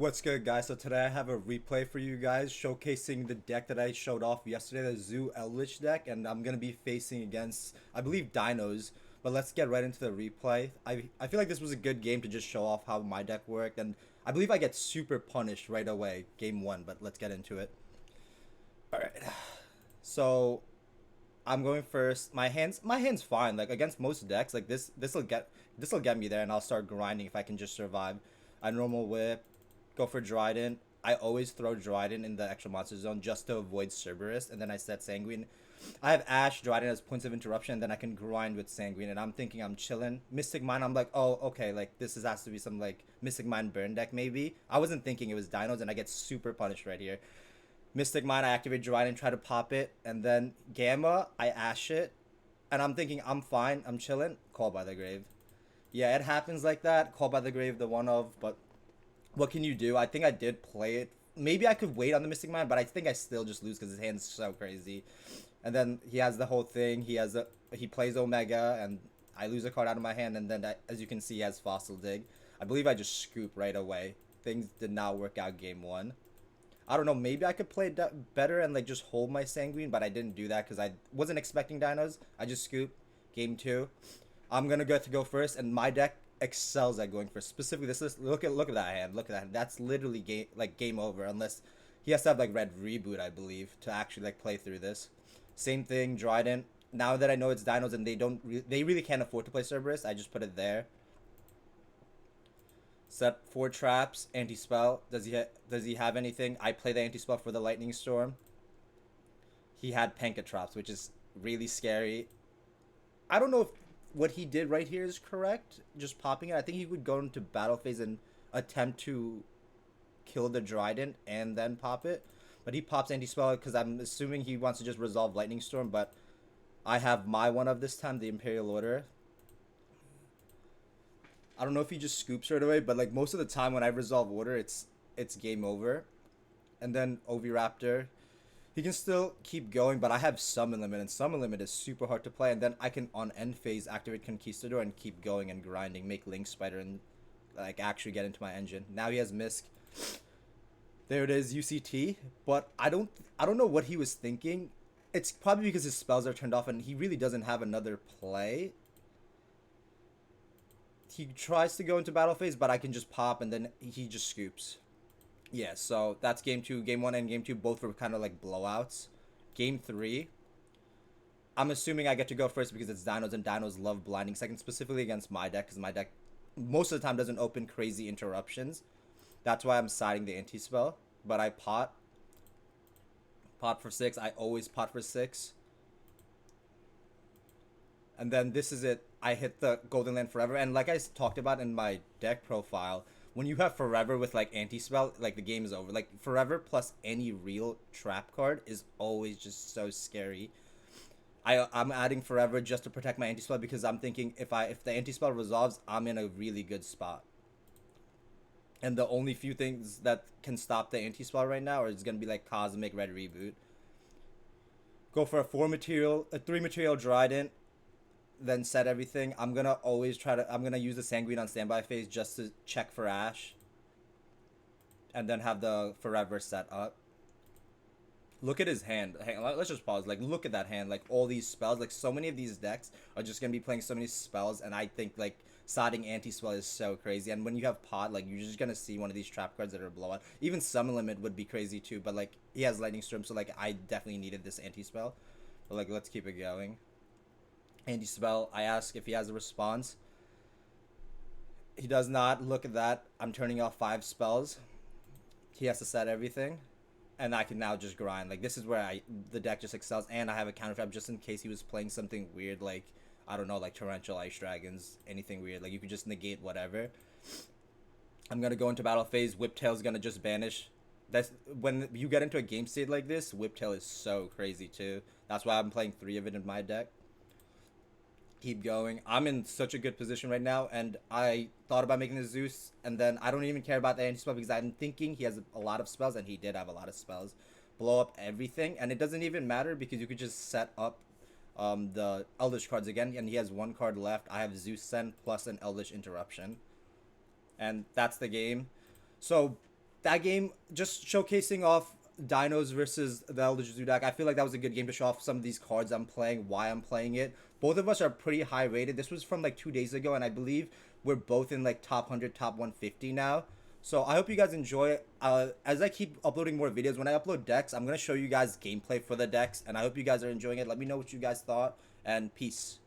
What's good, guys? So today I have a replay for you guys showcasing the deck that I showed off yesterday, the Zoodiac Eldlich deck, and I'm gonna be facing against, I believe, Dinos. But let's get right into the replay. I feel like this was a good game to just show off how my deck worked, and I believe I get super punished right away, game one. But let's get into it. All right. So I'm going first. My hand's fine. Like against most decks, like this will get me there, and I'll start grinding if I can just survive. I normal whip, go for Dryden. I always throw Dryden in the extra monster zone just to avoid Cerberus, and then I set Sanguine. I have Ash, Dryden as points of interruption, and then I can grind with Sanguine, and I'm thinking I'm chilling. Mystic Mine, I'm like, oh, okay, like has to be some like Mystic Mine burn deck maybe. I wasn't thinking it was Dinos, and I get super punished right here. Mystic Mine, I activate Dryden, try to pop it, and then Gamma, I Ash it, and I'm thinking I'm fine, I'm chilling. Call by the Grave. Yeah, it happens like that. Call by the Grave, the one of, but what can you do? I think I did play it. Maybe I could wait on the Mystic Mine, but I think I still just lose because his hand's so crazy. And then he has the whole thing. He plays Omega, and I lose a card out of my hand. And then as you can see, he has Fossil Dig. I believe I just scoop right away. Things did not work out game one. I don't know. Maybe I could play better and like just hold my Sanguine, but I didn't do that because I wasn't expecting Dinos. I just scooped. Game 2. I'm gonna get to go first, and my deck excels at going first. Specifically, this is look at that hand. Look at that. That's literally game over unless he has to have like red reboot, I believe, to actually like play through this. Same thing, Dryden. Now that I know it's Dinos and they really can't afford to play Cerberus, I just put it there. Set 4 traps, anti spell. Does he have anything? I play the anti spell for the lightning storm. He had Panka traps, which is really scary. I don't know if what he did right here is correct. Just popping it. I think he would go into battle phase and attempt to kill the Dryden and then pop it. But he pops anti-spell because I'm assuming he wants to just resolve Lightning Storm. But I have my one of this time, the Imperial Order. I don't know if he just scoops right away, but like most of the time when I resolve Order, it's game over. And then Oviraptor, he can still keep going, but I have Summon Limit, and Summon Limit is super hard to play. And then I can, on end phase, activate Conquistador and keep going and grinding, make Link Spider, and like actually get into my engine. Now he has Misk. There it is, UCT. But I don't know what he was thinking. It's probably because his spells are turned off, and he really doesn't have another play. He tries to go into battle phase, but I can just pop, and then he just scoops. Yeah, so that's game 2. Game 1 and game 2 both were kind of like blowouts. Game 3, I'm assuming I get to go first because it's Dinos, and Dinos love blinding second, specifically against my deck, because my deck most of the time doesn't open crazy interruptions. That's why I'm siding the anti-spell. But I pot for 6. I always pot for 6. And then this is it. I hit the Golden Land Forever. And like I talked about in my deck profile, when you have Forever with like anti-spell, like the game is over. Like Forever plus any real trap card is always just so scary. I'm adding Forever just to protect my anti-spell because I'm thinking if the anti-spell resolves, I'm in a really good spot. And the only few things that can stop the anti-spell right now is gonna be like Cosmic Red Reboot. Go for a 3 material Dryden, then set everything. I'm gonna use the Sanguine on standby phase just to check for Ash. And then have the Forever set up. Look at his hand. Hang on, let's just pause. Like, look at that hand. Like, all these spells. Like, so many of these decks are just gonna be playing so many spells, and I think like sodding anti-spell is so crazy. And when you have pot, like you're just gonna see one of these trap cards that are blowout. Even Summon Limit would be crazy too, but like he has Lightning Storm, so like I definitely needed this anti-spell. But like let's keep it going. Anti-spell, I ask if he has a response. He does not. Look at that. I'm turning off 5 spells. He has to set everything. And I can now just grind. Like this is where the deck just excels, and I have a counter trap just in case he was playing something weird, like I don't know, like Torrential Ice Dragons, anything weird. Like you could just negate whatever. I'm gonna go into battle phase. Whiptail's gonna just banish. That's when you get into a game state like this. Whiptail is so crazy too. That's why I'm playing 3 of it in my deck. Keep going. I'm in such a good position right now, and I thought about making the Zeus, and then I don't even care about the anti-spell because I'm thinking he has a lot of spells, and he did have a lot of spells. Blow up everything, and it doesn't even matter because you could just set up the Eldritch cards again, and he has 1 card left. I have Zeus Send plus an Eldritch Interruption, and that's the game. So that game just showcasing off Dinos versus the Eldritch Zoodiac. I feel like that was a good game to show off some of these cards I'm playing, why I'm playing it. Both of us are pretty high rated. This was from like 2 days ago, and I believe we're both in like top 100, top 150 now. So I hope you guys enjoy it. As I keep uploading more videos, when I upload decks, I'm gonna show you guys gameplay for the decks, and I hope you guys are enjoying it. Let me know what you guys thought, and peace.